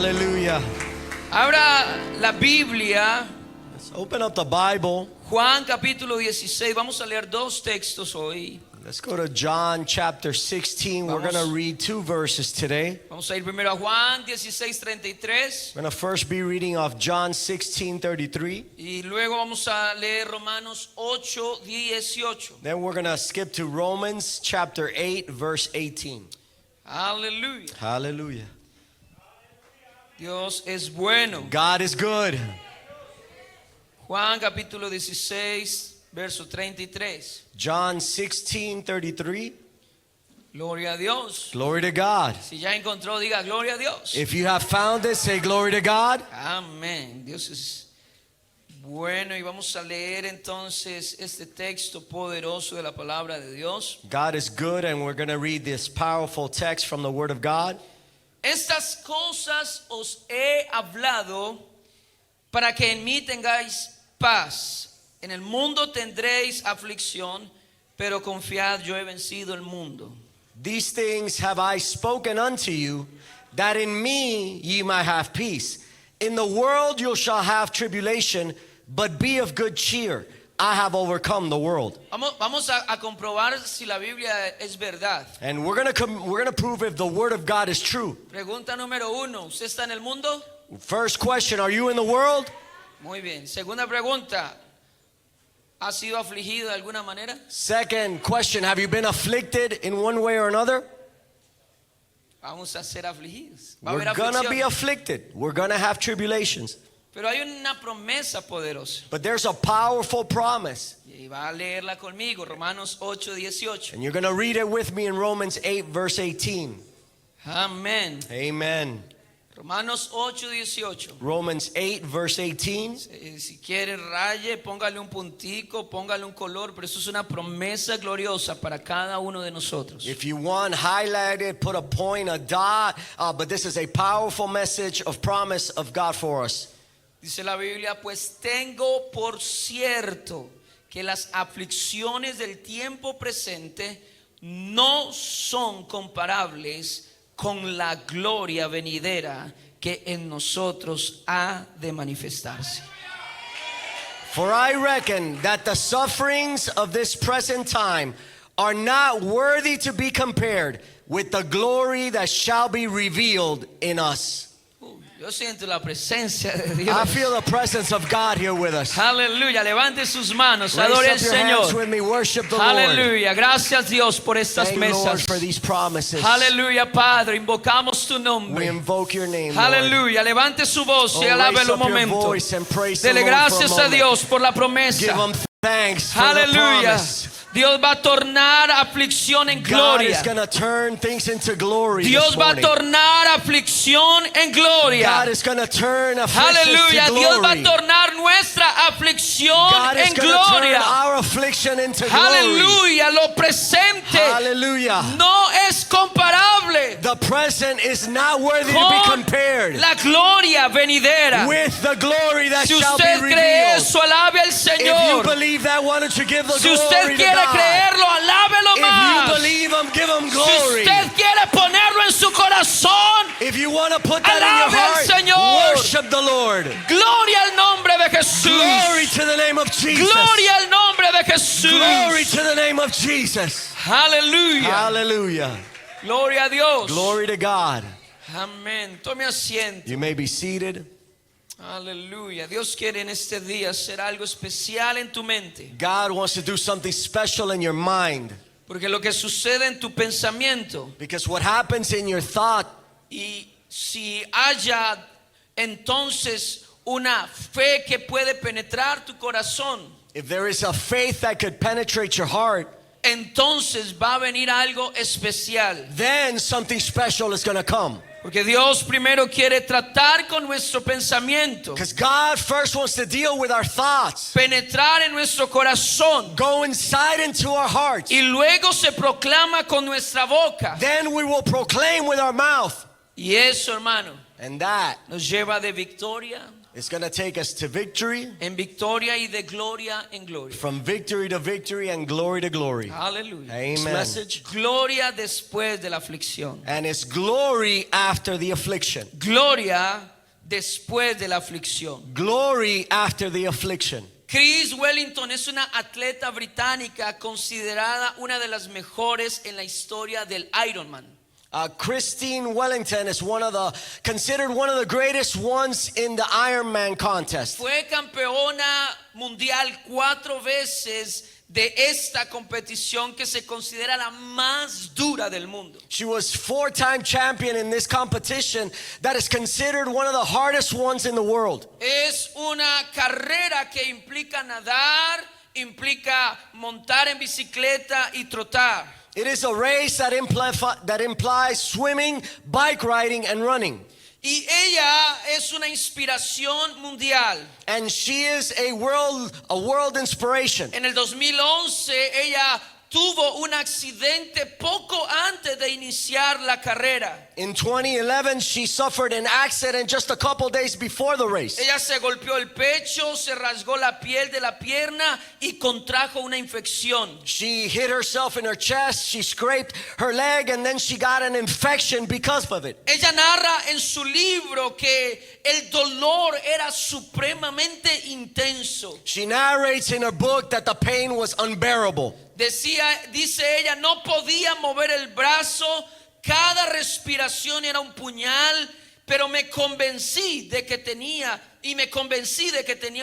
Hallelujah. Abra la Biblia, Let's open up the Bible. Juan capítulo 16. Vamos a leer dos textos hoy. Let's go to John chapter 16. We're Vamos. going to read two verses today. Vamos a ir primero a Juan 16:33 We're going to first be reading off John 16:33. y luego vamos a leer Romanos 8:18. Then we're going to skip to Romans chapter 8 verse 18. Aleluya. Hallelujah. Dios es bueno. God is good. Juan capítulo 16, verso 33. John 16:33. Gloria a Dios. Glory to God. Si ya encontró, diga gloria a Dios. If you have found it, say glory to God. Amén. Dios es bueno y vamos a leer entonces este texto poderoso de la palabra de Dios. God is good, and we're going to read this powerful text from the Word of God. Estas cosas os he hablado para que en mí tengáis paz. En el mundo tendréis aflicción, pero confiad, yo he vencido el mundo. These things have I spoken unto you, that in me ye might have peace. In the world you shall have tribulation, but be of good cheer. I have overcome the world. Vamos a comprobar si la Biblia es verdad. And we're gonna prove if the Word of God is true. Pregunta número 1, ¿usted está en el mundo? First question, are you in the world? Muy bien. Segunda pregunta, ¿ha sido afligido de alguna manera? Second question, have you been afflicted in one way or another? Vamos a ser afligidos. Va a We're haber gonna be aflicción. afflicted. We're gonna have tribulations. Pero hay una promesa poderosa. But there's a powerful promise. Y va a leerla conmigo, Romanos 8:18. And you're gonna read it with me in Romans 8 verse 18. Amén. Amen. Romanos 8:18. Romans 8 verse 18. Si quiere raye, póngale un puntico, póngale un color, pero eso es una promesa gloriosa para cada uno de nosotros. If you want, highlight it, put a point, a dot, but this is a powerful message of promise of God for us. Dice la Biblia, pues tengo por cierto que las aflicciones del tiempo presente no son comparables con la gloria venidera que en nosotros ha de manifestarse. For I reckon that the sufferings of this present time are not worthy to be compared with the glory that shall be revealed in us. Yo siento la presencia de I Dios. feel the presence of God here with us. Aleluya, levante sus manos, Raise adore al up your hands Señor. with me, worship the Lord. Aleluya, gracias Dios por estas Thank Lord mesas. for these promises. Aleluya, Padre, invocamos tu We nombre. invoke your name, Lord. Aleluya, levante su voz y Oh, alábelo raise un up your momento. voice and praise the Dele Lord for a gracias a moment. Dios por la Give promesa. him thanks for the Aleluya. promise. Dios va a tornar aflicción en God gloria. is going to turn things into glory Dios this va a morning. tornar aflicción en gloria. God is going to turn afflictions Aleluya, to Dios va a glory. tornar nuestra aflicción God is en going to turn gloria. our affliction into glory. Aleluya, lo presente Hallelujah. no es comparable The present is not worthy to be con compared la gloria venidera. with the glory that Si shall be usted cree revealed. eso, alabe al If you Señor. believe that, why don't you give the Si glory usted to quiere God? creerlo, alábelo If más. you believe him, give him Si glory. usted quiere ponerlo en su corazón, If you want to put that in alabe your al heart, Señor. worship the Lord. gloria al nombre de Jesús. Glory to the name of Jesus. Gloria al nombre de Jesús. Glory to the name of Jesus. Aleluya. Hallelujah. Gloria a Dios. Glory to God. Amén. Tome asiento. You may be seated. Aleluya. Dios quiere en este día hacer algo especial en tu mente. God wants to do something special in your mind. Porque lo que sucede en tu pensamiento, Because what happens in your thought, y si haya entonces una fe que puede penetrar tu corazón, if there is a faith that could penetrate your heart, entonces va a venir algo especial. then something special is going to come. Porque Dios primero quiere tratar con nuestro pensamiento, Because God first wants to deal with our thoughts. penetrar en nuestro corazón, Go inside into our hearts. y luego se proclama con nuestra boca. Then we will proclaim with our mouth. Y eso, hermano, And that nos lleva de victoria It's going to take us to victory, en victoria y de gloria en gloria. from victory to victory and glory to glory. Aleluya. Amen. Message, gloria después de la aflicción. And it's glory after the affliction. Gloria después de la aflicción. Glory after the affliction. Chris Wellington es una atleta británica considerada una de las mejores en la historia del Ironman. Christine Wellington is considered one of the greatest ones in the Ironman contest. Fue campeona mundial 4 veces de esta competición que se considera la más dura del mundo. She was 4-time champion in this competition that is considered one of the hardest ones in the world. Es una carrera que implica nadar, implica montar en bicicleta y trotar. It is a race that implies swimming, bike riding, and running. Y ella es una inspiración mundial. And she is a world inspiration. En el 2011 ella tuvo un accidente poco antes de iniciar la carrera. In 2011, she suffered an accident just a couple days before the race. Ella se golpeó el pecho, se rasgó la piel de la pierna y contrajo una infección. She hit herself in her chest, she scraped her leg, and then she got an infection because of it. Ella narra en su libro que el dolor era supremamente intenso. She narrates in her book that the pain was unbearable. Dice ella, no podía mover el brazo, cada respiración era un puñal, pero me convencí de que tenía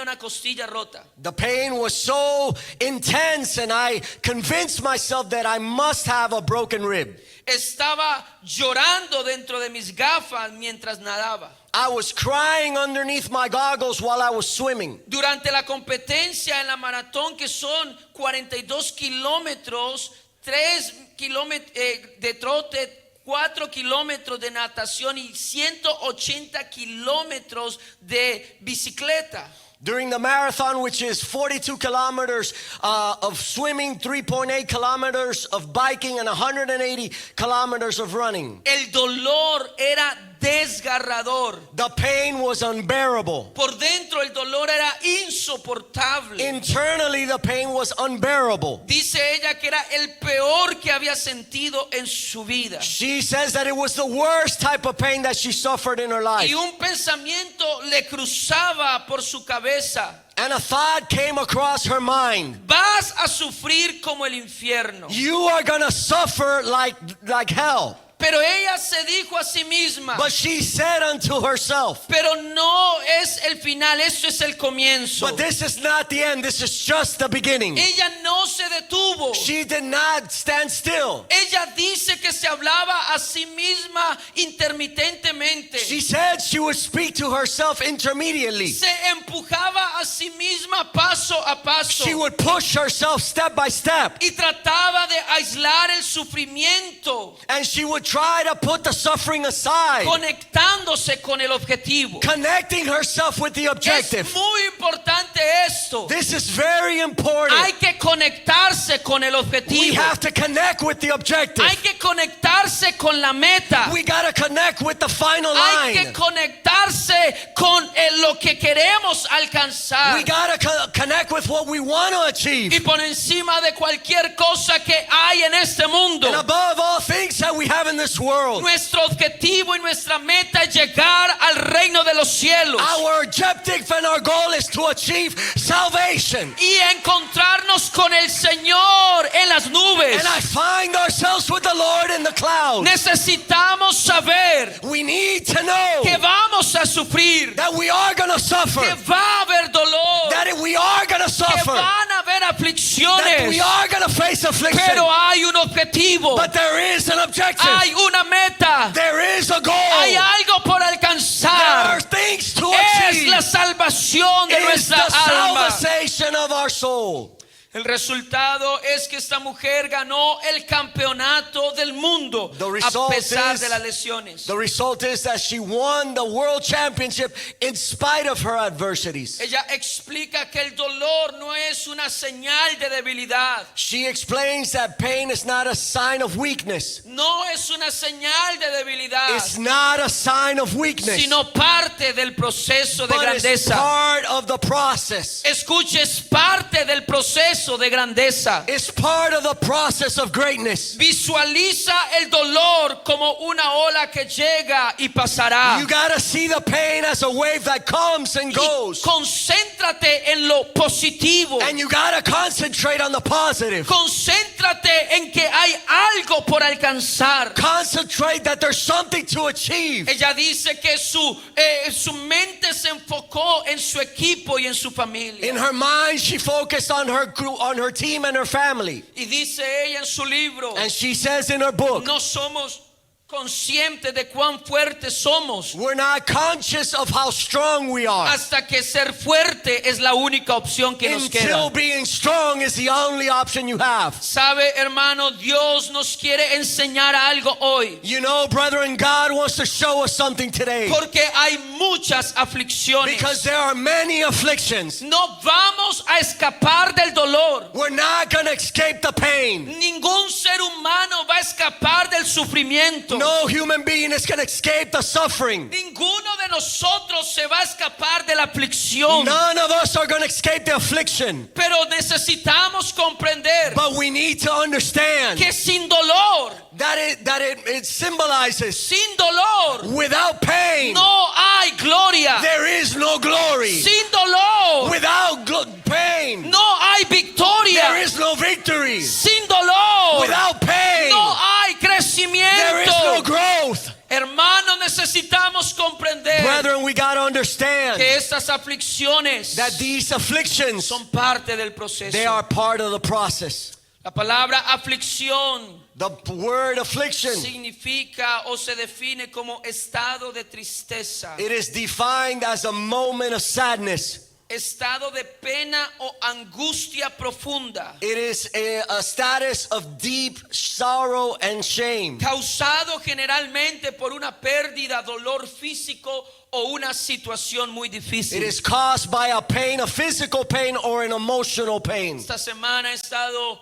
una costilla rota. The pain was so intense, and I convinced myself that I must have a broken rib. Estaba llorando dentro de mis gafas mientras nadaba. I was crying underneath my goggles while I was swimming. Durante la competencia en la maratón, que son 42 kilómetros, 3 kilómetros de trote, 4 kilómetros de natación y 180 kilómetros de bicicleta. During the marathon, which is 42 kilometers of swimming, 3.8 kilometers of biking, and 180 kilometers of running. El dolor era desgarrador. The pain was unbearable. Por dentro el dolor era insoportable. Internally, the pain was unbearable. Dice ella que era el peor que había sentido en su vida. She says that it was the worst type of pain that she suffered in her life. Y un pensamiento le cruzaba por su cabeza. And a thought came across her mind. Vas a sufrir como el infierno. You are gonna suffer like hell. Pero ella se dijo a sí misma, But she said unto herself, pero no es el final, eso es el comienzo. but this is not the end, this is just the beginning. Ella no se detuvo. She did not stand still. Ella dice que se hablaba a sí misma intermitentemente. She said she would speak to herself intermediately. Se empujaba a sí misma paso a paso. She would push herself step by step. Y trataba de aislar el sufrimiento, And she would try to put the suffering aside, conectándose con el objetivo. connecting herself with the objective. Es muy importante esto. This is very important. Hay que conectarse con el We objetivo. have to connect with the objective. Hay que conectarse con la meta. We got to connect with the final Hay que line. conectarse con lo que queremos alcanzar. We got to connect with what we want to achieve. Y por encima de cualquier cosa que hay en este mundo, And above all things that we have in this world, nuestro objetivo y nuestra meta es llegar al reino de los cielos our objective and our goal is to achieve salvation. y encontrarnos con el Señor en las nubes. And I find ourselves with the Lord in the clouds. Necesitamos saber We need to know que vamos a sufrir, that we are going to suffer, que va a haber dolor, that we are going to que suffer, van a haber that aflicciones, we are going to face affliction. pero hay un objetivo, But there is an objective. hay una meta, There is a goal. hay algo por There are alcanzar. things to Es achieve. la salvación de It's nuestra the alma. salvation of our soul. El resultado es que esta mujer ganó el campeonato del mundo The a result pesar is- de las lesiones. The result is that she won the world championship in spite of her adversities. Ella explica que el dolor no es una señal de debilidad. She explains that pain is not a sign of weakness. No es una señal de debilidad, It's not a sign of weakness, sino parte del proceso de but it's grandeza. part of the process. Escuche, es parte del proceso de grandeza. It's part of the process of greatness. Visualiza el dolor como una ola que llega y pasará. You gotta see the pain as a wave that comes and Y goes. concéntrate en lo positivo. And you gotta concentrate on the positive. Concéntrate en que hay algo por alcanzar. Concentrate that there's something to achieve. Ella dice que su mente se enfocó en su equipo y en su familia. In her mind, she focused on her group, on her team and her family. Y dice ella en su libro, And she says in her book, no somos conscientes de cuán fuertes somos we're not conscious of how strong we are hasta que ser fuerte es la única opción que nos until queda. being strong is the only option you have. Sabe, hermano, Dios nos quiere enseñar algo hoy, You know, brethren, God wants to show us something today porque hay muchas aflicciones. because there are many afflictions. No vamos a escapar del dolor. We're not going to escape the pain. Ningún ser humano va a escapar del sufrimiento. No human being is going to escape the suffering. Ninguno de nosotros se va a escapar de la aflicción. None of us are going to escape the affliction. Pero necesitamos comprender But we need to understand que sin dolor, that it symbolizes sin dolor, without pain, no hay gloria. there is no glory. Sin dolor, Without pain, no hay there victoria. is no victory. Sin dolor, Without pain, no hay there is no crecimiento. growth. Hermanos, necesitamos comprender Brethren, we got to understand que estas aflicciones that these afflictions, son parte del they proceso. are part of the process. La palabra aflicción The word affliction, significa o se define como estado de tristeza, it is defined as a moment of sadness. estado de pena o angustia profunda, It is a status of deep sorrow and shame. causado generalmente por una pérdida, dolor físico o una situación muy It difícil. is caused by a pain, a physical pain or an emotional pain. Esta semana he estado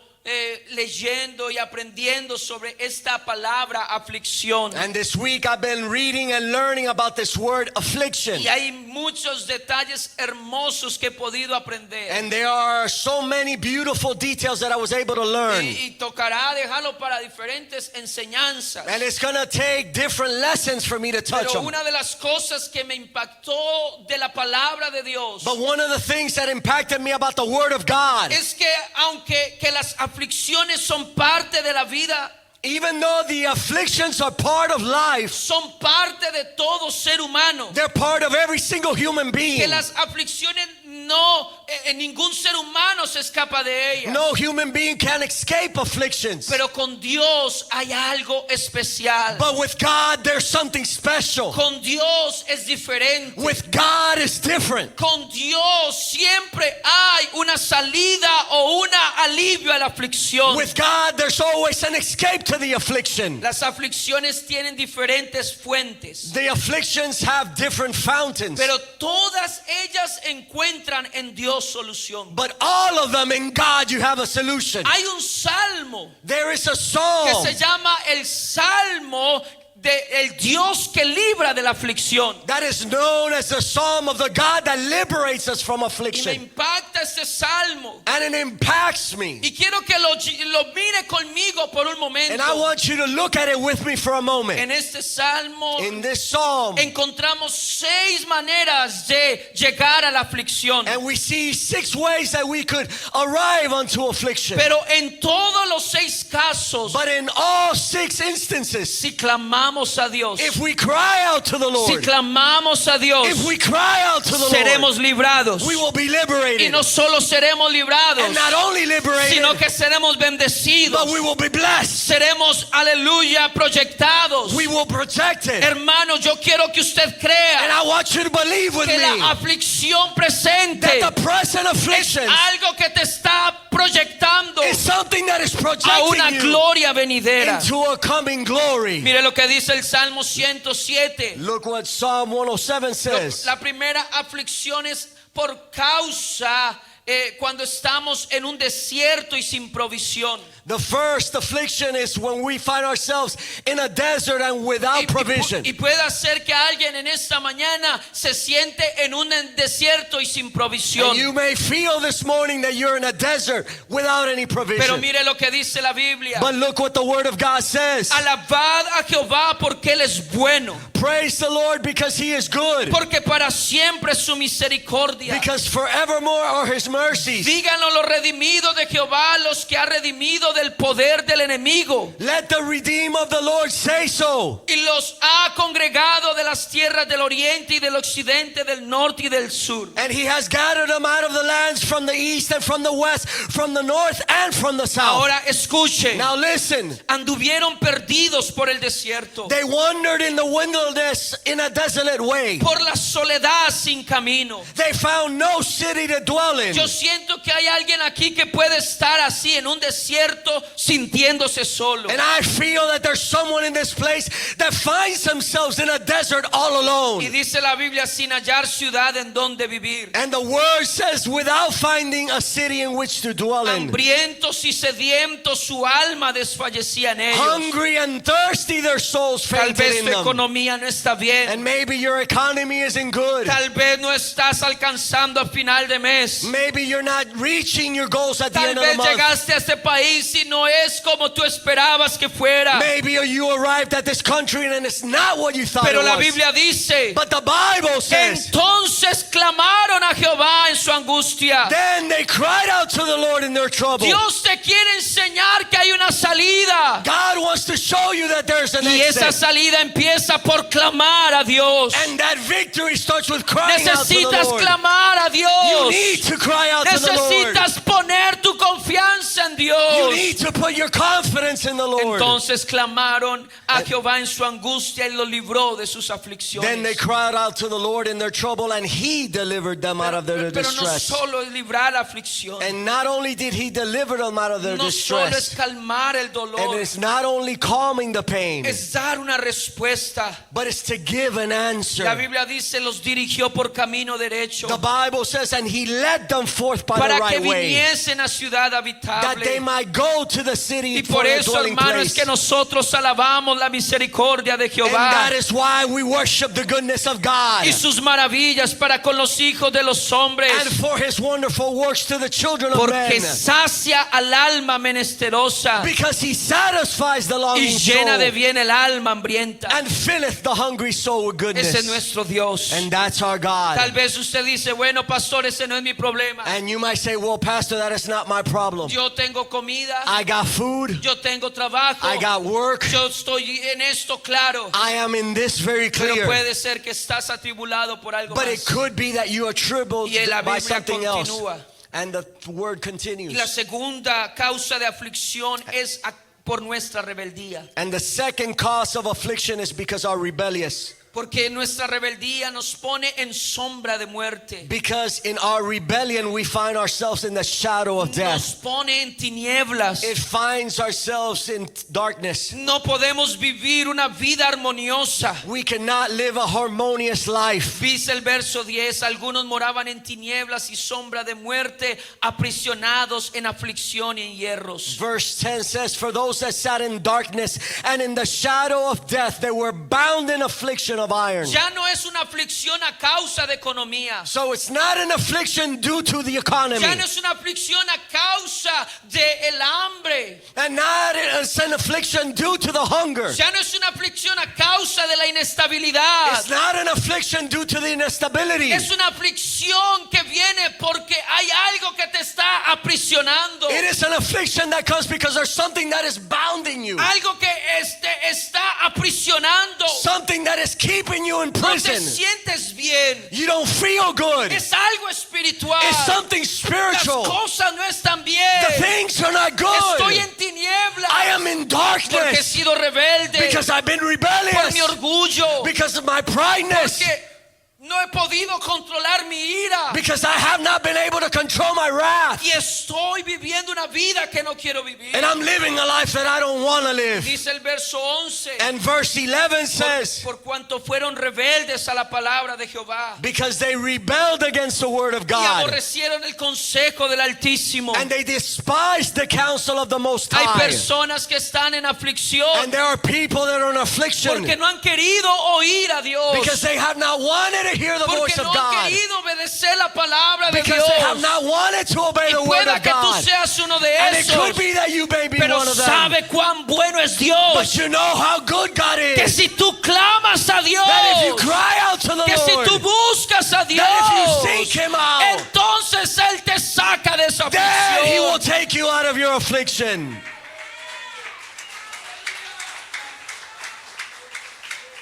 leyendo y aprendiendo sobre esta palabra aflicción. And this week I've been reading and learning about this word affliction. Y hay muchos detalles hermosos que he podido aprender. And there are so many beautiful details that I was able to learn. Y tocará dejarlo para diferentes enseñanzas. And it's going to take different lessons for me to touch Pero them. una de las cosas que me impactó de la palabra de Dios But one of the things that impacted me about the word of God, es que aunque que las aflicciones son parte de la vida, even though the afflictions are part of life, son parte de todo ser humano, they're part of every single human being. que las aflicciones no, ningún ser humano se escapa de ellas. No human being can escape afflictions. Pero con Dios hay algo especial. But with God, there's something special. Con Dios es diferente. With God, it's different. Con Dios siempre hay una salida o una alivio a la aflicción. With God, there's always an escape to the affliction. Las aflicciones tienen diferentes fuentes, The afflictions have different fountains. pero todas ellas encuentran en Dios solución. But all of them, in God, you have a solution. Hay un salmo There is a que psalm se llama el Salmo del Dios que libra de la aflicción. that is known as the psalm of the God that liberates us from Y me affliction. impacta este salmo. And it impacts me. Y quiero que lo mire conmigo por un momento. And I want you to look at it with me for a moment. En este salmo In this psalm, encontramos 6 maneras de llegar a la aflicción. and we see 6 ways that we could arrive unto affliction. Pero en todos los 6 casos, But in all 6 instances, si clamamos clamamos a Dios, if we cry out to the si Lord, clamamos a Dios, if we cry out to the seremos Lord, librados. we will be Y liberated. no solo seremos librados, And not only liberated, sino que seremos bendecidos. but we will be blessed. Seremos, aleluya, proyectados. We will protect it. Hermano, yo quiero que usted And crea I want you to believe with que me la aflicción presente that the present es afflictions algo que te está proyectando is something that is a projecting una you gloria venidera. into a coming glory. Mire lo que dice el Salmo 107. Look what Psalm 107 says. La primera aflicción es por causa cuando estamos en un desierto y sin provisión. The first affliction is when we find ourselves in a desert and without provision. Y puede hacer que alguien en esta mañana se siente en un desierto y sin provisión. And you may feel this morning that you're in a desert without any Pero provision. mire lo que dice la Biblia. But look what the Word of God says. Alabad a Jehová porque Él es bueno, Praise the Lord because He is good. porque para siempre es su misericordia. Because forevermore are His mercies. Díganlo los redimidos de Jehová, los que ha redimido del poder del enemigo, Let the redeemed of the Lord say so. y los ha congregado de las tierras del oriente y del occidente, del norte y del sur. And He has gathered them out of the lands from the east and from the west, from the north and from the south. Ahora escuchen, Now listen. anduvieron perdidos por el desierto, They wandered in the wilderness in a desolate way. por la soledad sin camino. They found no city to dwell in. Yo siento que hay alguien aquí que puede estar así en un desierto sintiéndose solo. And I feel that there's someone in this place that finds themselves in a desert all Y alone. dice la Biblia sin hallar ciudad en donde vivir. And the word says without finding a city in which to dwell in. Hambrientos y sedientos su alma desfallecía en ellos. Hungry and thirsty their souls Tal fainted vez in tu them. economía no está bien. And maybe your economy isn't good. Tal vez no estás alcanzando a final de mes. Maybe you're not reaching your goals at the Tal end of vez the month. llegaste a este país y no es como tú esperabas que fuera. Maybe you arrived at this country and it's not what you thought Pero it la was. Biblia dice, But the Bible says, entonces clamaron a Jehová en su angustia. then they cried out to the Lord in their trouble. Dios te quiere enseñar que hay una salida. God wants to show you that there's an Y esa exit. salida empieza por clamar a Dios. And that victory starts with crying out to the Necesitas Lord. clamar a You Dios. need to cry out to the Lord. Necesitas poner tu confianza en You Dios. need to put your confidence in the Lord. Entonces clamaron a Jehová en su angustia y lo libró de sus Then they aflicciones. cried out to the Lord in their trouble, and He delivered them out of their Pero no distress. solo es librar la aflicción, And not only did He deliver them out of their no solo es distress, calmar el and dolor, it's not only calming the pain, es dar una respuesta. but it's to give an answer. La Biblia dice, los dirigió por camino derecho The Bible says, and He led them forth by the para que right way, viniesen a ciudad that they habitable. might go to the city Y for por a eso, dwelling hermano, es place. que nosotros alabamos la misericordia de And Jehová that is why we worship the goodness of God, y sus maravillas para con los hijos de los hombres, and for His wonderful works to the children of porque men, sacia al alma menesterosa because He satisfies the y longing llena de soul bien el alma hambrienta. and filleth the hungry soul with Ese es goodness. nuestro Dios. And that's our Tal God. vez usted dice, bueno, pastor, ese no es mi problema. And you might say, well, Pastor, that is not my problem. Yo tengo comida, I got food, yo tengo trabajo, I got work, yo estoy en esto claro. I am in this very Pero clear. puede ser que estás atribulado por algo But it más. could be that you are troubled Y la by Biblia something else. continúa. And the word Y la continues. segunda causa de aflicción es por nuestra rebeldía. And the second cause of affliction is because our rebellious. Porque nuestra rebeldía nos pone en sombra de muerte. Because in our rebellion we find ourselves in the shadow of Nos death. pone en tinieblas. It finds ourselves in darkness. No podemos vivir una vida armoniosa. We cannot live a harmonious life. Dice el verso 10, algunos moraban en tinieblas y sombra de muerte, aprisionados en aflicción y en hierros. Verse 10 says, for those that sat in darkness and in the shadow of death, they were bound in affliction of iron. Ya no es una aflicción a causa de economía. So it's not an affliction due to the economy. Ya no es una aflicción a causa de el hambre. And not it's an affliction due to the hunger. Ya no es una aflicción a causa de la inestabilidad. It's not an affliction due to the instability. Es una aflicción que viene porque hay algo que te está aprisionando. It is an affliction that comes because there's something that is bounding you. Algo que está aprisionando. Something that is keeping you in No te prison. sientes bien. You don't feel good. Es algo espiritual. It's something Las spiritual. cosas no están bien. The things are not Estoy good. en tinieblas. I am in Porque he darkness sido rebelde. because I've been Por rebellious, mi orgullo. because of my prideness, Porque no he podido controlar mi ira. because I have not been able to control my wrath. Y estoy viviendo una vida que no quiero vivir. And I'm living a life that I don't want to live. Dice el verso 11. And verse 11 says, Por cuanto fueron rebeldes a la palabra de Jehová. because they rebelled against the word of Y God, aborrecieron el consejo del Altísimo. and they despised the counsel of the Most Hay High. personas que están en aflicción And there are people that are in affliction porque no han querido oír a Dios. because they have not wanted to hear the voice Porque of no han God, querido obedecer la palabra de because they have Dios. not wanted to obey Y the word pueda of que tú God. seas uno de And it could esos. be that you may be Pero one of them. sabe cuán bueno es But Dios. you know how good God Que is. si tú clamas a Dios. That if you cry out to the Que si Lord, tú buscas a Dios. that if you seek Him out, Entonces Él te saca de esa then He will aflicción. take you out of your affliction.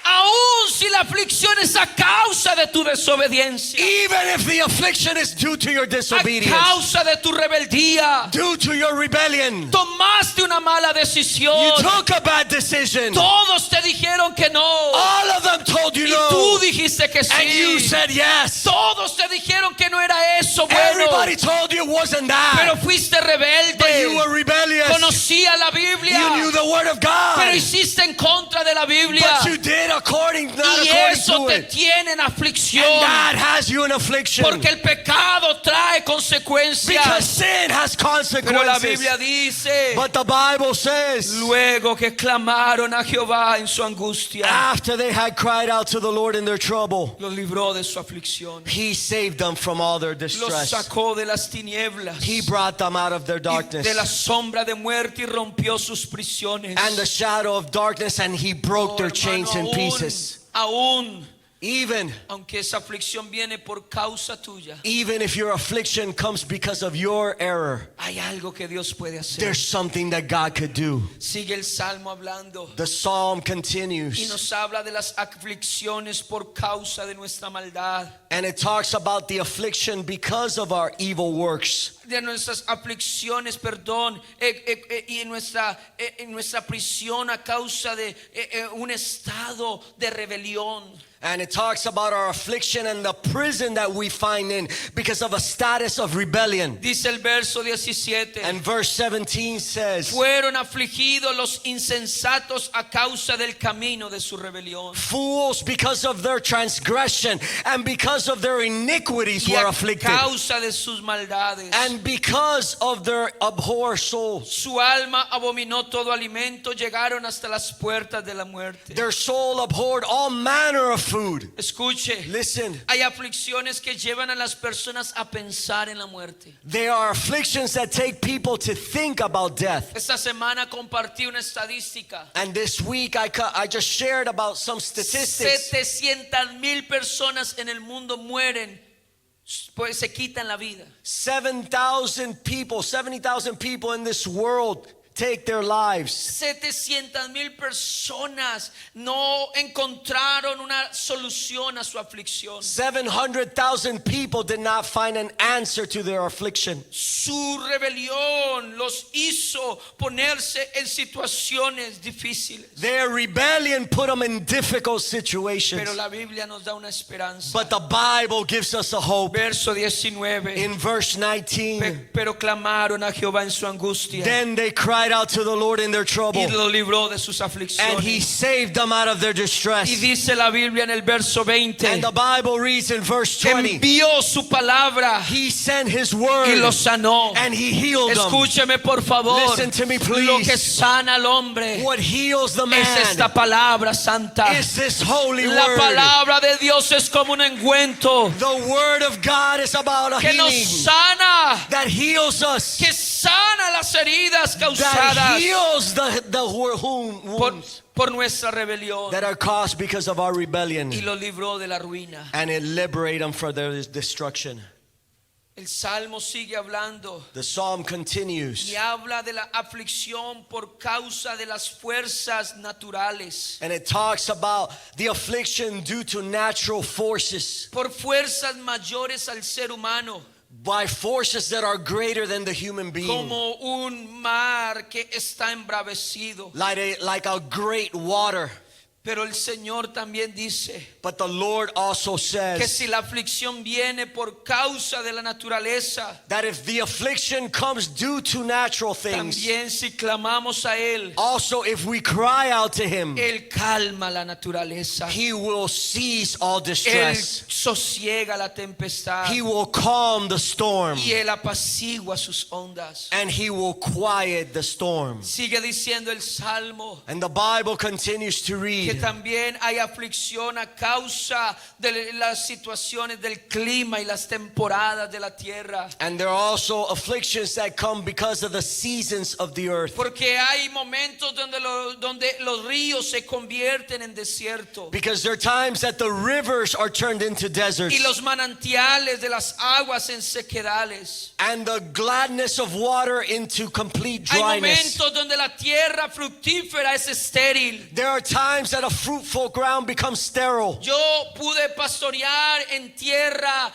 Aún si la aflicción es a causa de tu desobediencia. Even if the affliction is due to your A disobedience, causa de tu rebeldía. due to your rebellion, Tomaste una mala decisión. you took a bad decision. Todos te dijeron que no. All of them told you Y tú no, dijiste que and you sí. said yes. Todos te dijeron que no era eso bueno. Everybody told you it wasn't Pero that, fuiste but you were rebelde. rebellious. Conocía la You Biblia. knew the word of God, Pero hiciste en contra de la Biblia. but you did not Y according eso to te it. tiene en aflicción. And that has you in affliction. Porque el pecado trae consecuencias. Because sin has Pero la consequences. Biblia dice. But the Bible says, Luego que clamaron a Jehová en su angustia, after they had cried out to the Lord in their trouble, los libró de su aflicción. He saved them from all their Los distress. sacó de las tinieblas. He brought them out of their Y de la darkness sombra de muerte y rompió sus prisiones. and the shadow of darkness, and He broke their chains in pieces. Aún, Even aunque esa aflicción viene por causa tuya, if your affliction comes because of your error, hay algo que Dios puede hacer. there's something that God could do. Sigue el Salmo hablando The psalm y continues, nos habla de las aflicciones por causa de nuestra maldad, and it talks about the affliction because of our evil works. de nuestras aflicciones, perdón, y en nuestra prisión a causa de un estado de rebelión. And it talks about our affliction and the prison that we find in because of a status of rebellion. Dice el verso 17. And verse 17 says, Fueron afligidos los insensatos a causa del camino de su rebelión. fools because of their transgression and because of their iniquities Y were a afflicted. causa de sus maldades. And because of their abhor souls. Su alma abominó todo alimento, llegaron hasta las puertas de la muerte. Their soul abhorred all manner of food. Escuche, Listen, hay aflicciones que llevan a las personas a pensar en la muerte. there are afflictions that take people to think about death. Esta semana compartí una estadística. And this week I just shared about some statistics. 700,000 personas en el mundo mueren, pues se quitan la vida. 70,000 people in this world take their lives. 700,000 personas no encontraron una solución a su aflicción. 700,000 people did not find an answer to their affliction. Su rebelión los hizo ponerse en situaciones difíciles. Their rebellion put them in difficult situations. Pero la Biblia nos da una esperanza. But the Bible gives us a hope. Verso 19. In verse 19, Pero clamaron a Jehová en su angustia then they cried out to the Lord in their trouble, y lo libró de sus and He aflicciones. saved them out of their Y distress. dice la Biblia en el verso 20. And the Bible reads in verse 20, Envió su palabra He sent His y word lo sanó. and He healed them. Escúcheme por favor. Listen to me, please. Lo que sana al hombre What heals the es esta man palabra santa. is this holy La word. palabra de Dios es como un ungüento The word of God is about a que nos healing sana, that heals us, que sana las heridas that causadas heals the wounds por nuestra rebelión that are caused because of our rebellion, y lo libró de la ruina. and it liberates them from their destruction. El Salmo sigue hablando The psalm continues. y habla de la aflicción por causa de las fuerzas naturales, And it talks about the affliction due to natural forces, por fuerzas mayores al ser humano, by forces that are greater than the human being. como un mar que está embravecido. Like a great water. Pero el Señor también dice But the Lord also que says si la aflicción viene por causa de la naturaleza, that if the affliction comes due to natural things, también si clamamos a Él, also if we cry out to Him, Él calma la naturaleza. He will cease all Él distress. sosiega la tempestad He will calm the storm. y Él apacigua sus ondas. And He will quiet the storm. Sigue diciendo el Salmo And the Bible continues to que read también hay aflicción a causa de las situaciones del clima y las temporadas de la tierra. and there are also afflictions that come because of the seasons of the earth. Porque hay momentos donde los ríos se convierten en desierto Because there are times that the rivers are turned into deserts. y los manantiales de las aguas en sequedales. And the gladness of water into complete Hay dryness. momentos donde la tierra fructífera es estéril. There are times that a fruitful ground becomes sterile. Yo pude pastorear en tierra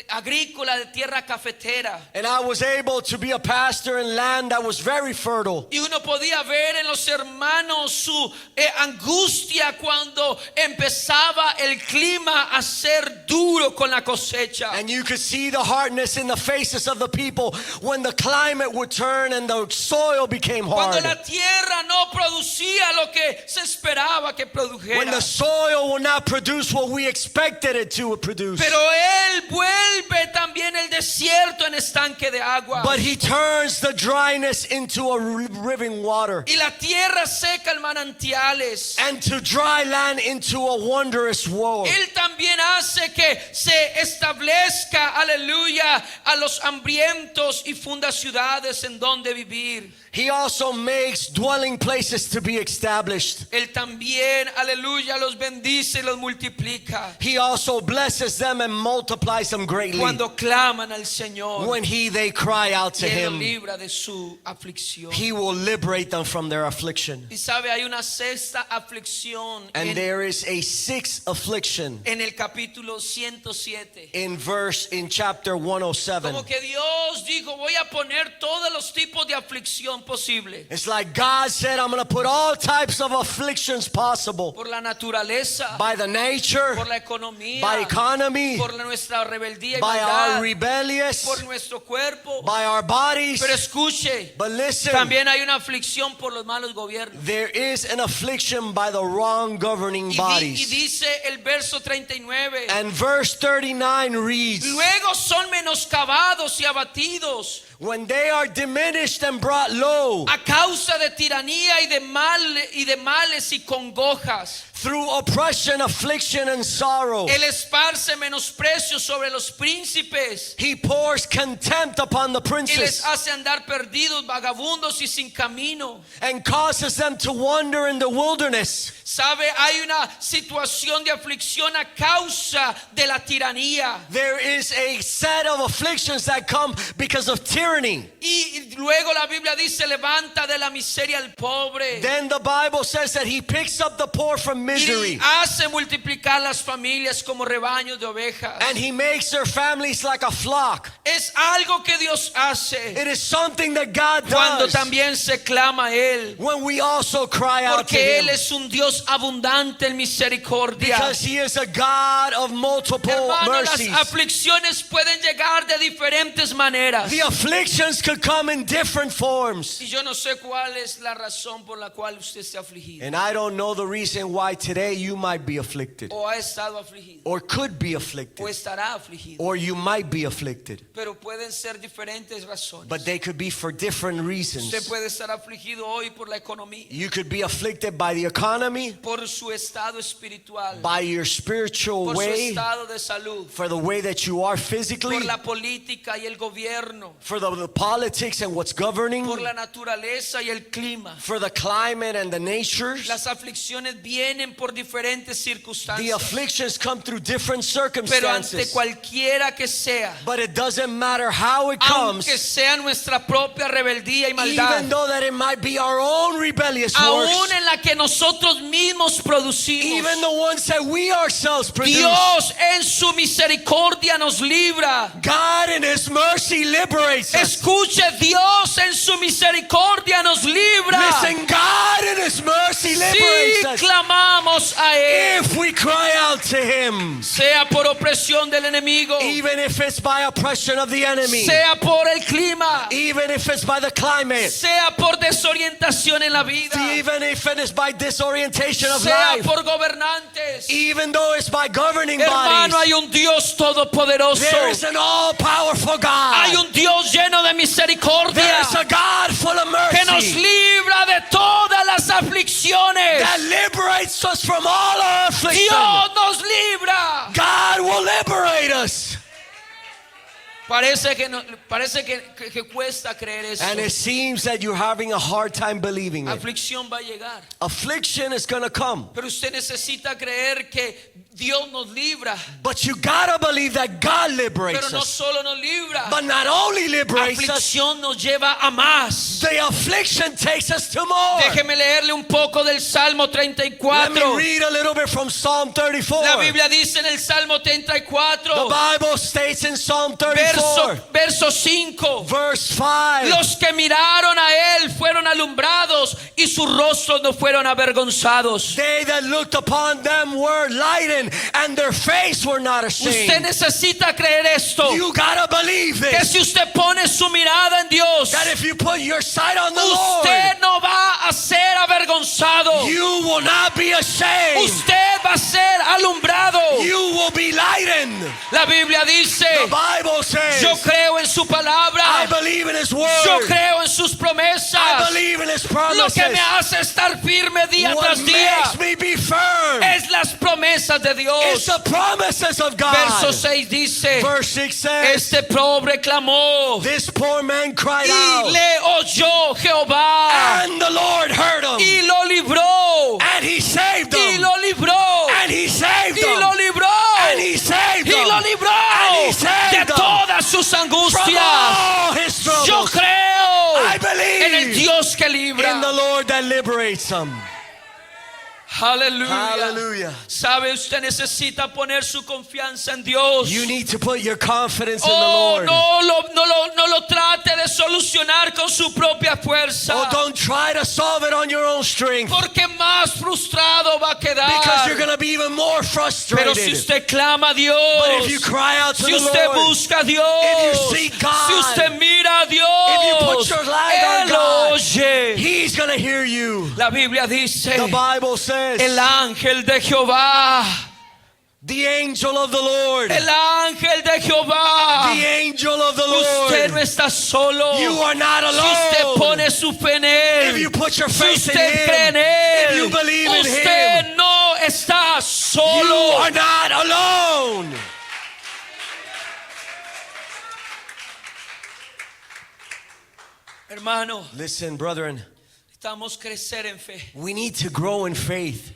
agrícola, de tierra cafetera. And I was able to be a pastor in land that was very fertile. Y uno podía ver en los hermanos su angustia cuando empezaba el clima a ser duro con la cosecha. And you could see the hardness in the faces of the people when the climate would turn and the soil became Cuando hard. la tierra no producía lo que se esperaba que produjera. When the soil will not produce what we expected it to produce. Pero Él vuelve también el desierto en estanque de agua. But He turns the dryness into a living water. Y la tierra seca en manantiales. And to dry land into a wondrous world. Él también hace que se establezca, aleluya, a los hambrientos y funda ciudades en donde vivir. He also makes dwelling places to be established. Él también, aleluya, los bendice y los multiplica. He also blesses them and multiplies them greatly Cuando claman al Señor, when they cry out to y Él los Him. libra de su aflicción. He will liberate them from their affliction. Y sabe, hay una sexta aflicción And there is a sixth affliction en el capítulo 107. in chapter 107. Como que Dios dijo, voy a poner todos los tipos de aflicción posible. It's like God said, I'm going to put all types of afflictions possible. Por la naturaleza, By the nature, por la economía, by economy, por nuestra rebeldía y by our maldad, rebellious, por nuestro cuerpo. by our bodies. Pero escuche, But listen, también hay una aflicción por los malos gobiernos. there is an affliction by the wrong governing Y bodies. dice el verso 39. And verse 39 reads, Luego son menoscabados y abatidos when they are diminished and brought low a causa de tiranía y de males y congojas. through oppression, affliction, and sorrow. Él esparce menosprecio sobre los príncipes He pours contempt upon the y les princes hace andar perdidos, vagabundos y sin camino. and causes them to wander in the wilderness. Sabe, hay una situación de aflicción a causa de la tiranía. There is a set of afflictions that come because of tyranny. Y luego la Biblia dice, levanta de la miseria al pobre. Then the Bible says that He picks up the poor from misery Y hace multiplicar las familias como rebaños de ovejas. and He makes their families like a flock. Es algo que Dios hace It is something that God cuando does también se clama a Él. when we also cry out to Porque Él Him. es un Dios abundante en misericordia. Because He is a God of multiple Hermano, las mercies. aflicciones pueden llegar de diferentes maneras. The afflictions could come in different forms. Y yo no sé cuál es la razón por la cual usted está afligido And I don't know the reason why today you might be afflicted, o ha estado afligido or could be o afflicted, estará afligido. or you might be afflicted. pero pueden ser diferentes razones. but they could be for different reasons. Usted puede estar afligido hoy por la economía, You could be afflicted by the economy, por su estado espiritual, by your spiritual por su way, estado de salud, for the way that you are physically, por la política y el gobierno, for the politics and what's governing, por la naturaleza y el clima. for the climate and the natures. Las aflicciones vienen por diferentes The circunstancias, afflictions come through different pero ante circumstances. cualquiera que sea, But it doesn't matter how it comes, aunque sea nuestra propia rebeldía y even maldad, though that it might be our own rebellious aún works, en la que nosotros mismos producimos, even the ones that we ourselves produce. Dios en su misericordia nos libra. God in His mercy liberates us. Escuche, Dios en su misericordia nos libra. Listen, God in His mercy liberates Si us. clamamos a Él, If we cry out to Him, sea por opresión del enemigo, even if it's by oppression of the enemy, sea por el clima, even if it's by the climate, sea por desorientación en la vida, even if it is by disorientation of sea life, por gobernantes. even though it's by governing Hermano, hay bodies, un Dios todopoderoso. there is an all-powerful Hay God. un Dios lleno de misericordia There is a God full of que nos mercy libra de todas las aflicciones. that liberates us from all our affliction. Dios nos libra. God will liberate us. Parece que cuesta creer eso. And it seems that you're having a hard time believing it. Aflicción va a llegar, Affliction is going to come. pero usted necesita creer que Dios nos libra, But you gotta believe that God pero liberates no us. solo nos libra. But not only liberates us, Aflicción nos lleva a más. the affliction takes us to more. Déjeme leerle un poco del Salmo Let me 34. read a little bit from Psalm 34. La Biblia dice en el Salmo The 34, Bible states in Psalm 34, verso 5. verse 5, Los que miraron a él fueron alumbrados y sus rostros no fueron avergonzados. they that looked upon them were lightened, and their face were not Usted ashamed. necesita creer esto, You gotta believe que this, si usted pone su mirada en Dios, that if you put your sight on the usted Lord, no va a ser avergonzado. you will not be ashamed. Usted va a ser alumbrado. You will be lightened. La Biblia dice, The Bible says, yo creo en su I palabra, believe in His yo word. creo en sus I promesas. believe in His Lo promises. que me hace estar firme día What tras día makes me be firm es las promesas de is Dios. the promises of God. Verso 6 dice, Verse 6 says, este pobre clamó this poor man cried y out, le oyó Jehová and the Lord heard him, y lo libró, and He saved y him, lo libró, and He saved y lo him, libró, and He saved y lo him libró and he saved de them todas sus from angustias. all his Yo troubles. creo I en el believe Dios que in the libra. Lord that liberates him. Aleluya. Hallelujah. Sabe, usted necesita poner su confianza en Dios. You need to put your confidence in the Oh, Lord. no lo trate de solucionar con su propia fuerza, Oh, don't try to solve it on your own strength, porque más frustrado va a because you're quedar. going to be even more Pero si frustrated. usted clama a Dios, But if you cry out to si the usted Lord, busca a Dios, if you seek God, si usted mira a if you put Dios, your light on Él God, oye. He's going to hear you. La Biblia dice, The Bible says, el ángel de Jehová, the angel of the Lord, el ángel de Jehová. the angel of the Usted no Lord, está solo. you are not Si usted alone. pone su fe en Él, If you put your si faith in usted cree Him, en Él, if you believe in usted Him, no está you solo. are not alone. Hermano, Listen, brethren, necesitamos crecer en fe. we need to grow in faith.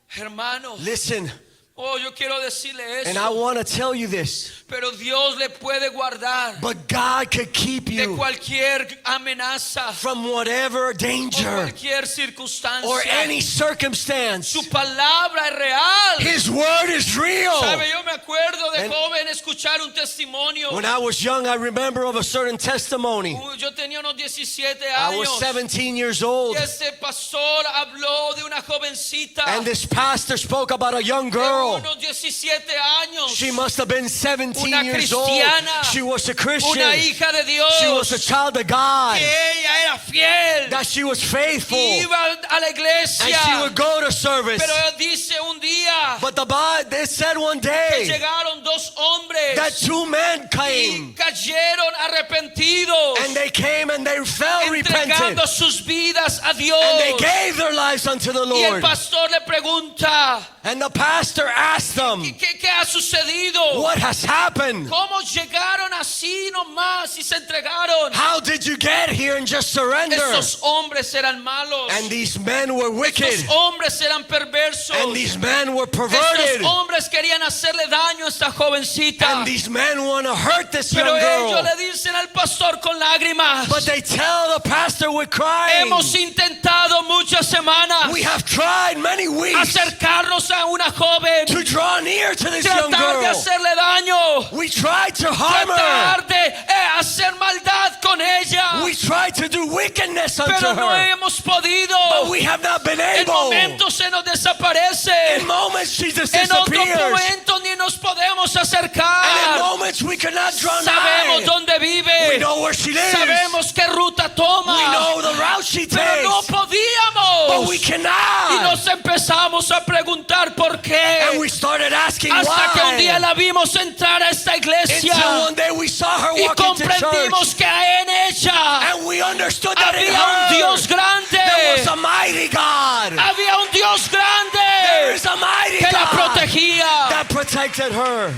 Hermano, Listen, oh, yo quiero decirle and I eso, want to tell you this, pero Dios le puede guardar but God could keep de you cualquier amenaza from whatever o danger cualquier or circunstancia. any circumstance. Su palabra es real. His word is real. Sabe, yo me acuerdo de And joven escuchar un testimonio. When I was young, I remember of a certain testimony. Yo tenía unos 17 I was años. 17 years old, Y este pastor habló de una jovencita and this pastor spoke about a young de girl girl. unos 17 años, She must have been 17 Una years old. cristiana. She was a Christian. una hija de She was a Dios, child of God. que ella era fiel, That she was faithful. iba a la And iglesia. she would go to service. Pero dice un día But the Bible, it said one que day llegaron dos hombres that two men y came. cayeron arrepentidos, And they came and they fell repentant. entregando sus vidas a Dios. And they gave their lives unto the Y el Lord. pastor le pregunta, And the pastor asked them, ¿qué ha sucedido? what has happened? ¿Cómo llegaron así nomás y se entregaron? How did you get here and just surrender? Estos hombres eran malos. And these men were wicked. Estos hombres eran perversos. And these men were perverted. Estos hombres querían hacerle daño a esta jovencita. And these men want to hurt this Pero young ellos girl. le dicen al pastor con lágrimas, But they tell the pastor with crying, hemos intentado muchas semanas we have tried many weeks acercarnos a una joven, to draw near to this young tratar de girl. hacerle daño, We tried to harm her. tratar de hacer maldad con ella, We tried to do wickedness unto pero no her. hemos podido. But we have not been En able. momentos se nos desaparece, In moments she just en otros disappears. momentos ni nos podemos And in acercar. moments we cannot draw Sabemos nigh. dónde We vive, know where she lives. sabemos qué ruta toma, We know the route she pero no takes. podíamos. But we Y cannot. nos empezamos a preguntar por And qué. we started asking Hasta que un día why. la vimos entrar a esta iglesia Until one day we saw her y walk into church. comprendimos que en ella And we understood that in había un her Dios grande. there was a mighty God. Había un Dios There grande is a mighty que la God protegía. that protected her.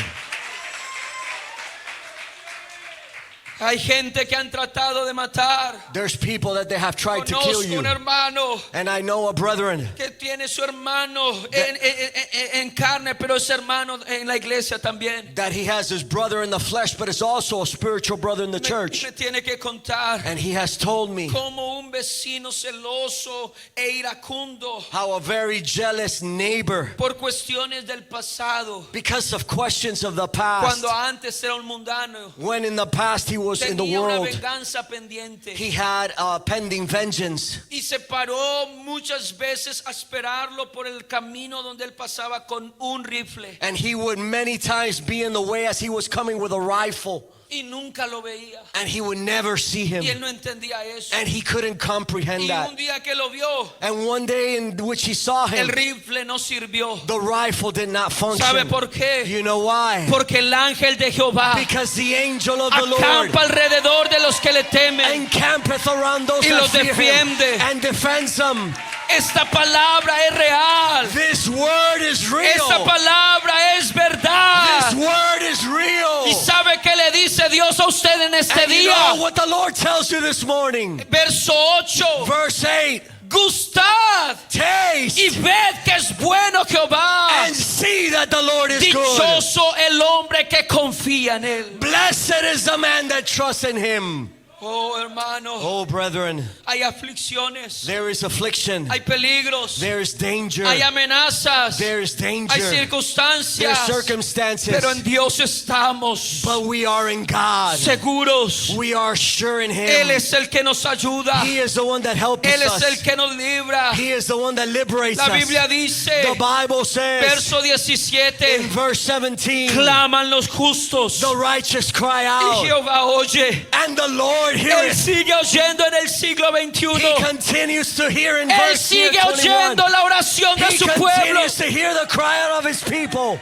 Hay gente que han tratado de matar. There's people that they have tried to kill Conozco you. un hermano And I know a brethren que tiene su hermano en carne, pero es hermano en la iglesia también. that he has his brother in the flesh, but is also a spiritual brother in the Me church. tiene que contar And he has told me como un vecino celoso e iracundo how a very jealous neighbor, por cuestiones del pasado, because of questions of the past, cuando antes era un mundano, when in the past he was in the tenía una world, venganza pendiente he had pending vengeance. y se paró muchas veces a esperarlo por el camino donde él pasaba con un rifle And he would many times be in the way as he was coming with a rifle. y nunca lo veía And he would never see him. y él no entendía eso. And he couldn't comprehend Y that. un día que lo vio, And one day in which he saw el him, rifle no sirvió. the rifle did not ¿Sabe function. por qué? You know why? Porque el ángel de Jehová Because the angel of the Lord acampa alrededor de los que le temen. encampeth around those Y that los fear him defiende. and defends them. Esta palabra es real. This word is real. Esta palabra es verdad. This word is real. ¿Y sabe qué le dice Dios a usted en este And you know día? what the Lord tells you this morning? Verso 8. Verse 8. Gustad Taste y ved que es bueno Jehová. and see that the Lord is good. Dichoso el hombre que confía en él. Blessed is the man that trusts in him. Oh, hermano, Oh, brethren, hay aflicciones, there is affliction. hay peligros, There is danger. hay amenazas, There is danger. hay There are circunstancias, circumstances. pero en Dios estamos But we are in God. seguros. We are sure in Él Him. es el que nos ayuda, He is the one that helps Él es el us. que nos libra. He is the one that liberates La us. Biblia dice, The Bible says verso 17, in verse 17, claman los justos the righteous cry y out, Jehová oye. and the Lord Él heareth. sigue oyendo en el siglo He XXI. continues to hear in Él verse sigue 21. oyendo la oración de He su pueblo. continues to hear the cry out of His people.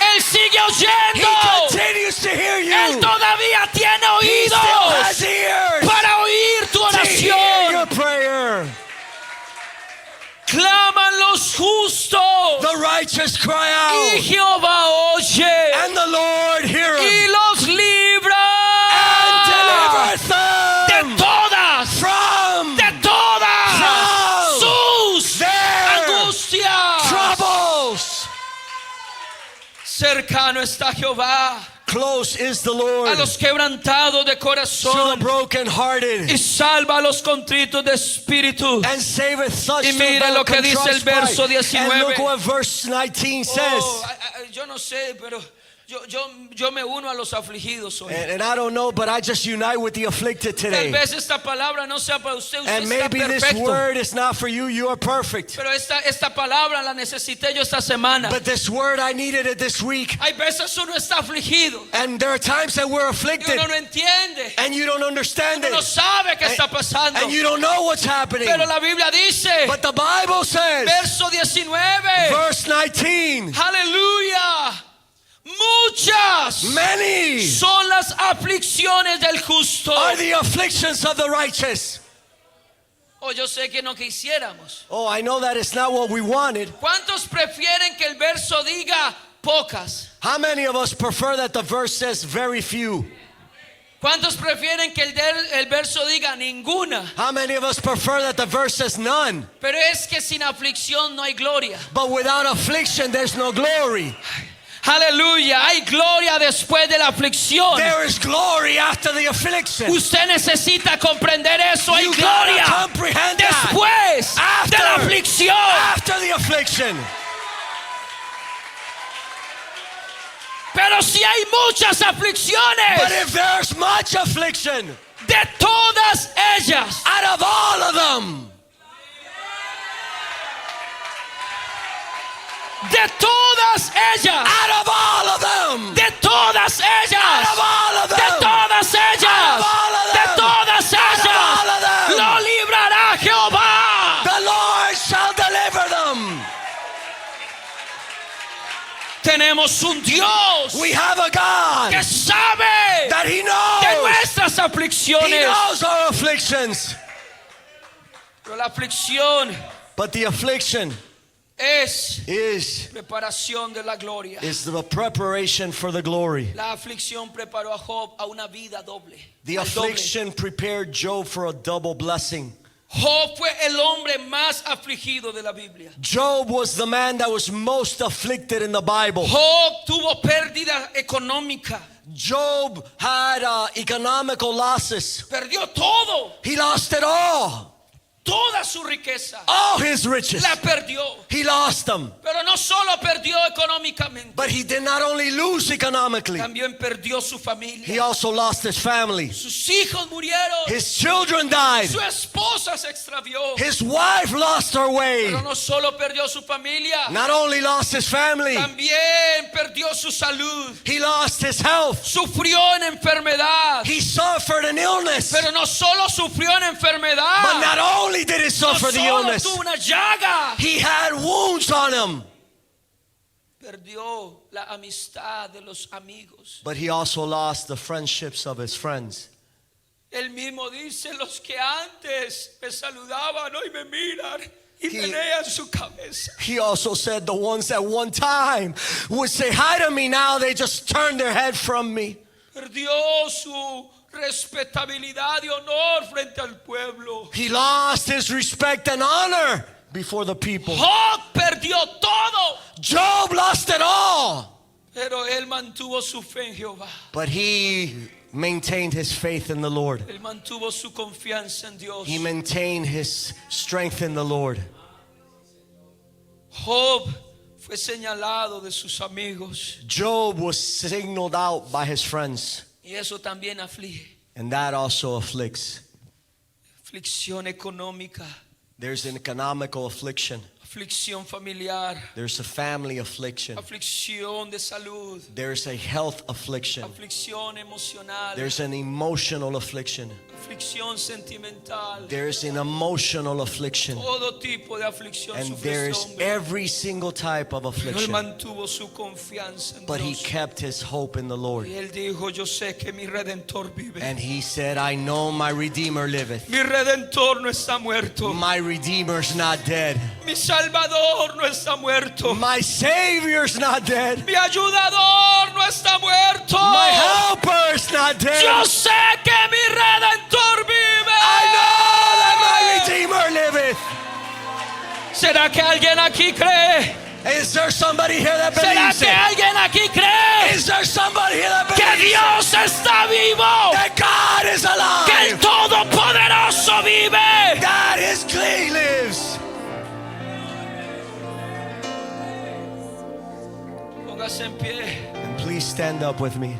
Él sigue He oyendo. continues to hear Él you. todavía tiene He still has oídos ears para oír tu to hear your oración. prayer. Claman los justos The righteous cry y out, Jehová oye and the Lord heareth y los libra and delivereth de them todas from from sus their angustias. troubles. Cercano está Jehová Close is the a Lord los quebrantados de to the corazón brokenhearted, y salva a los contritos de espíritu. and saveth such Y to mire the lo que dice el contrite verso spirit. 19. And look what verse 19 says. Yo no sé, pero Yo me uno a los afligidos hoy. And I don't know, but I just unite with the afflicted Tal today. vez esta palabra no sea para usted. Usted And está maybe this perfecto. word is not for you. You are perfect. Pero esta palabra la necesité yo esta semana. But this word, I needed it this week. Hay veces uno está afligido And there are times that we're y afflicted uno no entiende. and you don't understand Uno no it. sabe qué está pasando. And you don't know what's happening. Pero la Biblia dice, But the Bible says, verso 19, verse 19, aleluya, muchas many son las aflicciones del justo. are the afflictions of the righteous. Oh, yo sé que no quisiéramos. Oh, I know that it's not what we wanted. ¿Cuántos prefieren que el verso diga pocas? How many of us prefer that the verse says very few? ¿Cuántos prefieren que el verso diga ninguna? How many of us prefer that the verse says none? Pero es que sin aflicción no hay gloria. But without affliction, there's no glory. Aleluya, hay gloria después de la aflicción. There is glory after the affliction. Usted necesita comprender eso. Hay You gotta gloria comprehend that. después de la After. aflicción. After the affliction. Pero si hay muchas But aflicciones, if there's much affliction, de todas ellas, out of all of them, de todas ellas, out of all of them, de todas ellas, out of all of de them, todas ellas, Out of all of de them. todas Out of ellas, all of them. lo librará Jehová. the Lord shall deliver them. Tenemos un Dios We have a God que sabe that He de knows. nuestras He aflicciones. knows our afflictions. Pero la aflicción But the affliction es is preparación de la gloria. the preparation for the glory. La aflicción preparó a Job a una vida doble. The al doble. affliction prepared Job for a double blessing. Job fue el hombre más afligido de la Biblia. Job was the man that was most afflicted in the Bible. Job tuvo pérdida económica. Job had economical losses. Perdió todo, He lost it all. toda su riqueza. All his riches. La perdió. He lost them. Pero no solo perdió económicamente, But he did not only lose economically, también perdió su he familia. also lost his family. Sus hijos murieron. His children died. Su esposa se extravió. His wife lost her way. Pero no solo perdió su familia, Not only lost his family, también perdió su salud. he lost his health. Sufrió en enfermedad. He suffered an illness. Pero no solo sufrió en But enfermedad, not only did he no suffer the solo illness, tuvo una llaga, he had wounds on him. perdió la amistad de los amigos. But he also lost the friendships of his friends. Él mismo dice, los que antes me saludaban hoy me miran y He- menean su cabeza. He also said the ones that one time would say hi to me, now they just turn their head from me. Perdió su respetabilidad y honor frente al pueblo. He lost his respect and honor before the people. Job perdió todo, Job lost it all. pero él mantuvo su fe en Jehová. But he maintained his faith in the Lord. Él mantuvo su confianza en Dios. He maintained his strength in the Lord. Job fue señalado de sus amigos Job was signaled out by his friends, y eso también aflige. and that also afflicts. Aflicción económica, There's an economical affliction. aflicción familiar, There's a family affliction. aflicción de salud, There's a health affliction. aflicción emocional, There's an emotional affliction. aflicción sentimental. There's an emotional affliction. Todo tipo de aflicción And sufre there este is hombre. every single type of Pero él affliction. mantuvo su confianza en But he Dios. kept his hope in the Lord. Y él dijo, yo sé que mi Redentor vive. And he said, I know my Redeemer liveth. Mi Redentor no está muerto. My Redeemer's not dead. Mi Salvador no está muerto. My Savior's not dead. Mi ayudador no está muerto. My helper's not dead. Yo sé que mi Redentor vive. I know that my Redeemer liveth. ¿Será que alguien aquí cree? Is there somebody here that ¿Será believes que it? alguien aquí cree Is there somebody here that que believes it? Dios está vivo? That God is Que el alive? Todopoderoso vive. That His He lives. Ponga Póngase en pie. And please stand up with me.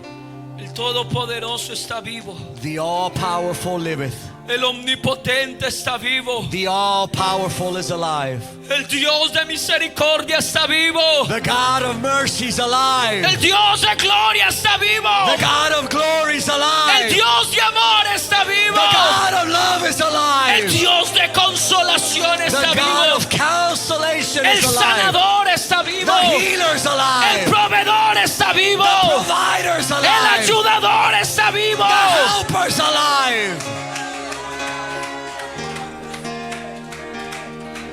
El Todopoderoso está vivo. The all-powerful liveth. El Omnipotente está vivo. The all-powerful is alive. El Dios de misericordia está vivo. The God of mercy is alive. El Dios de gloria está vivo. The God of glory is alive. El Dios de amor está vivo. The God of love is El alive. Dios de consolación The está God vivo. of consolation El is alive. sanador está vivo. The healer is El alive. proveedor está vivo. The provider is El alive. ayudador está vivo. The helper is alive.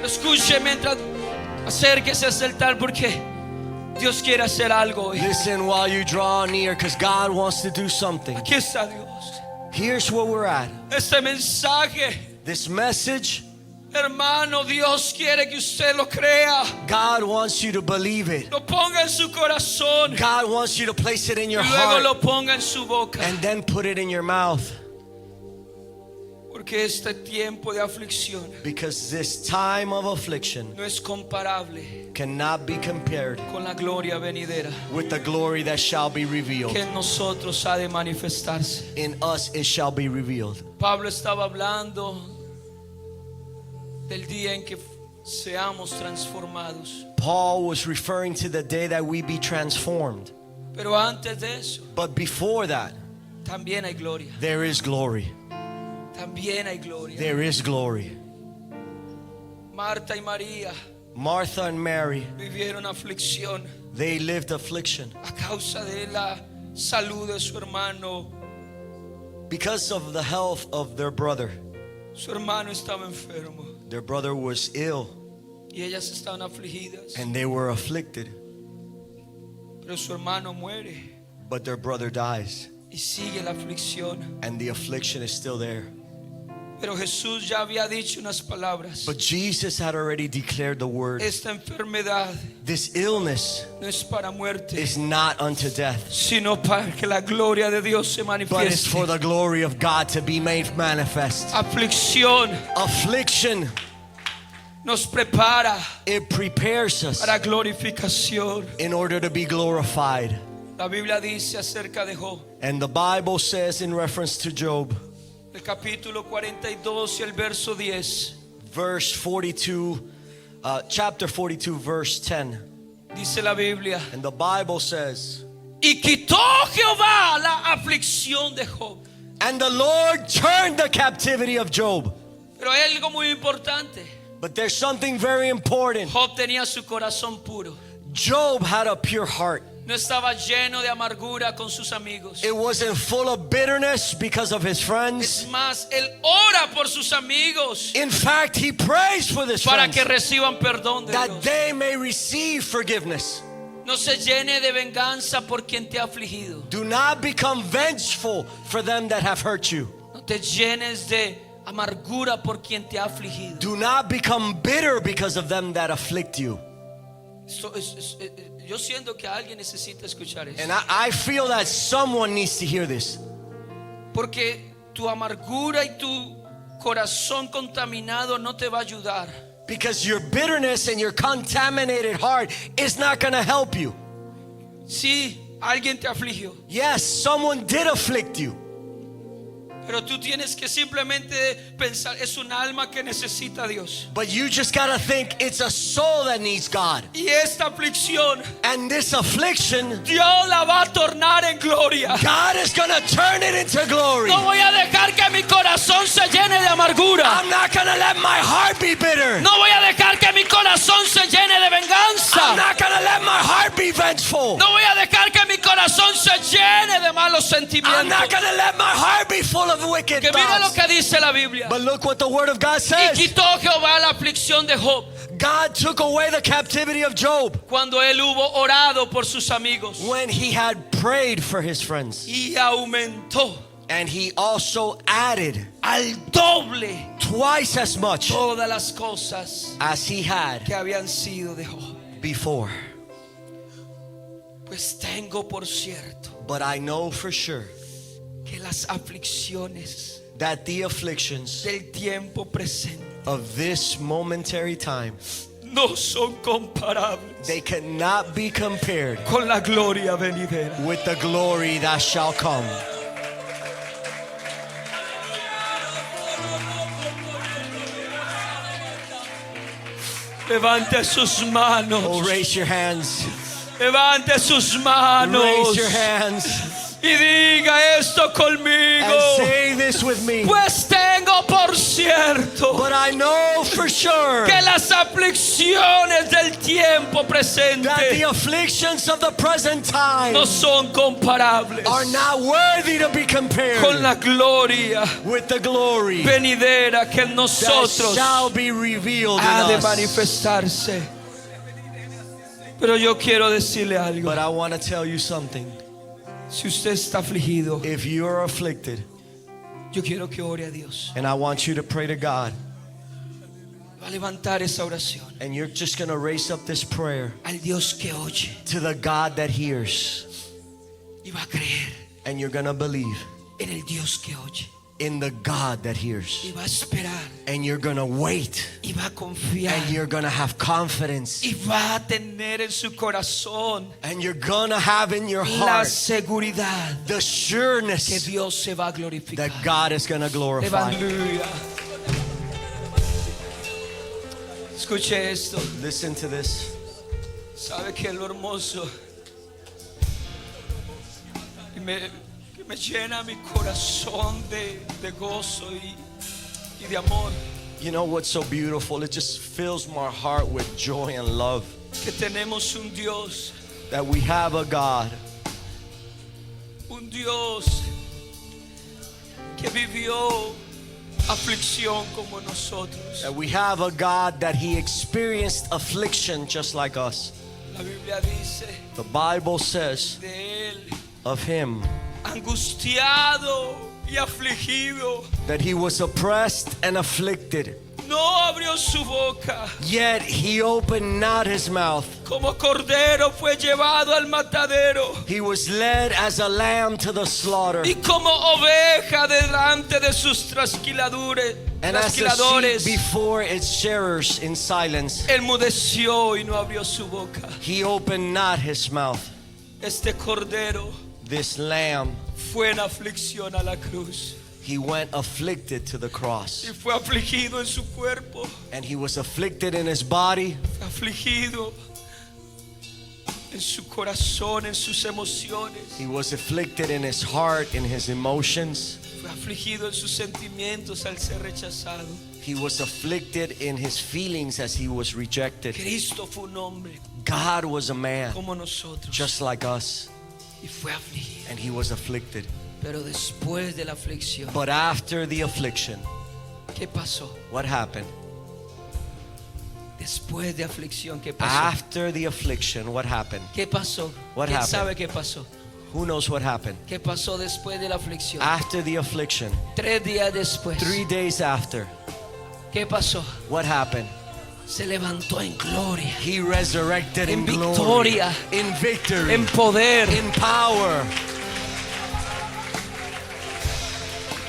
Escuche mientras acérquese a ese altar porque Dios quiere hacer algo hoy. Listen while you draw near, because God wants to do something. Aquí está Dios. Here's where we're at. Este mensaje, This message, hermano, Dios quiere que usted lo crea. God wants you to believe it. Lo ponga en su corazón God wants you to place it in your y luego heart lo ponga en su boca. and then put it in your mouth. Porque este tiempo de aflicción Because this time of affliction no es comparable cannot be compared con la gloria venidera with the glory that shall be revealed. que en nosotros ha de manifestarse. In us it shall be revealed. Pablo estaba hablando del día en que seamos transformados. Paul was referring to the day that we be transformed. Pero antes de eso, But before that, también hay gloria. there is glory. También hay gloria. There is glory. Marta y María Martha and Mary, vivieron aflicción they lived affliction a causa de la salud de su hermano. because of the health of their brother. Su hermano estaba enfermo Their brother was ill y ellas estaban afligidas. and they were afflicted, Pero su hermano muere but their brother dies y sigue la aflicción. and the affliction is still there. Pero Jesús ya había dicho unas palabras. But Jesus had already declared the word. Esta enfermedad This illness no es para muerte, is not unto death, sino para que la gloria de Dios se but it's manifieste. for the glory of God to be made manifest. Aflicción Affliction, nos prepara it prepares us para glorificación. in order to be glorified. La Biblia dice acerca de Job, And the Bible says in reference to Job, el capítulo 42 y el verso 10, verse 42, chapter 42, verse 10. dice la Biblia, And the Bible says, y quitó Jehová la aflicción de Job. and the Lord turned the captivity of Job. Pero hay algo muy importante. But there's something very important. Job tenía su corazón puro. Job had a pure heart. No estaba lleno de amargura con sus amigos. It wasn't full of bitterness because of his friends. Es más, él ora por sus amigos In fact, he prays for his para friends que reciban perdón de that Dios. they may receive forgiveness. No se llene de venganza por quien te ha afligido. Do not become vengeful for them that have hurt you. No te llenes de amargura por quien te ha afligido. Do not become bitter because of them that afflict you. Yo siento que alguien necesita escuchar eso. And I feel that someone needs to hear this. Porque tu amargura y tu corazón contaminado no te va a ayudar. Because your bitterness and your contaminated heart is not going to help you. Sí, alguien te afligió, Yes, someone did afflict you. pero tú tienes que simplemente pensar, es un alma que necesita a Dios. But you just got to think it's a soul that needs God. Y esta aflicción, And this affliction, Dios la va a tornar en gloria. God is going to turn it into glory. No voy a dejar que mi corazón se llene de amargura. I'm not going to let my heart be bitter. No voy a dejar que mi corazón se llene de I'm venganza. not going to let my heart be vengeful. No voy a dejar que mi corazón se llene de malos I'm not sentimientos. going to let my heart be full of wicked Que mira lo thoughts. que dice la Biblia. But look what the word of God Y says. quitó Jehová la aflicción de Job God took away the captivity of Job cuando él hubo orado por sus amigos. when he had prayed for his friends. Y aumentó And he also added al doble twice as much todas las cosas as he had que habían sido de Job. before. Pues tengo por cierto But I know for sure que las aflicciones that the afflictions del tiempo presente of this momentary time no son comparables They cannot be compared con la gloria venidera. with the glory that shall come. Levante sus manos. Oh, raise your hands. Levante sus manos. Raise your hands Y diga esto and conmigo. say this with me. Pues tengo por cierto But I know for sure que las aflicciones del tiempo that the presente afflictions of the present time no son comparables are not worthy to be compared con la gloria with the glory venidera que en that nosotros shall be revealed ha in de us. manifestarse. Pero yo quiero decirle algo. But I want to tell you something. Si usted está afligido, If you are afflicted, yo quiero que ore a Dios. and I want you to pray to God, Va a levantar esa oración and you're just going to raise up this prayer al Dios que oye to the God that hears, y va a creer and you're going to believe en el Dios que oye in the God that hears, y va a esperar and you're going to wait, y va a confiar and you're going to have confidence, y va a tener en su corazón and you're going to have in your la heart seguridad the que sureness Dios se va a glorificar. that God is going to glorify. Aleluya. Escuche esto. Listen to this. ¿Sabe qué es lo hermoso? Y que me llena mi corazón de gozo y de amor. You know what's so beautiful? It just fills my heart with joy and love Que tenemos un Dios that we have a God que vivió aflicción como nosotros. that we have a God that He experienced affliction just like us. La Biblia dice The Bible says de él, of Him angustiado y afligido, that He was oppressed and afflicted, no abrió su boca. yet He opened not His mouth. Como cordero fue llevado al matadero, He was led as a lamb to the slaughter, y como oveja delante de sus and as a sheep trasquiladores, before its shearers in silence. enmudeció y no abrió su boca. He opened not His mouth. Este cordero This lamb, fue en aflicción a la cruz He went afflicted to the y cross, fue afligido en su cuerpo, and He was afflicted in His body, fue afligido en su corazón, en sus emociones, He was afflicted in His heart, in His emotions, fue afligido en sus sentimientos al ser rechazado. He was afflicted in His feelings as He was rejected. Cristo fue un hombre God was a man como nosotros just like us, y fue afligido. and He was afflicted. Pero después de la aflicción, But after the affliction, ¿qué pasó? what happened? Después de aflicción, ¿qué pasó? After the affliction, what happened? ¿Qué pasó? What ¿Quién happened? sabe qué pasó? Who knows what happened? ¿Qué pasó después de la aflicción? After the affliction, 3 días después, 3 days after, ¿qué pasó? what happened? Se levantó en gloria, He resurrected in en glory, victoria, in victory, en poder. in power.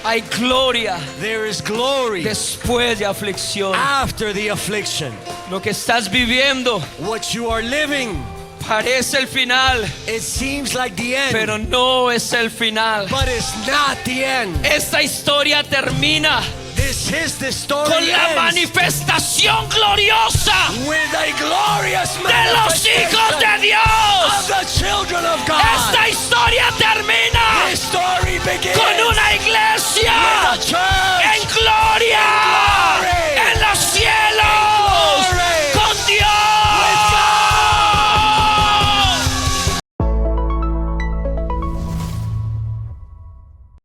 Hay gloria There is glory después de aflicción. after the affliction. Lo que estás viviendo What you are living, parece el final, it seems like the end, pero no es el final. but it's not the end. Esta historia termina This is the story con la ends manifestación gloriosa with a glorious de los hijos de manifestation Dios. of the children of God.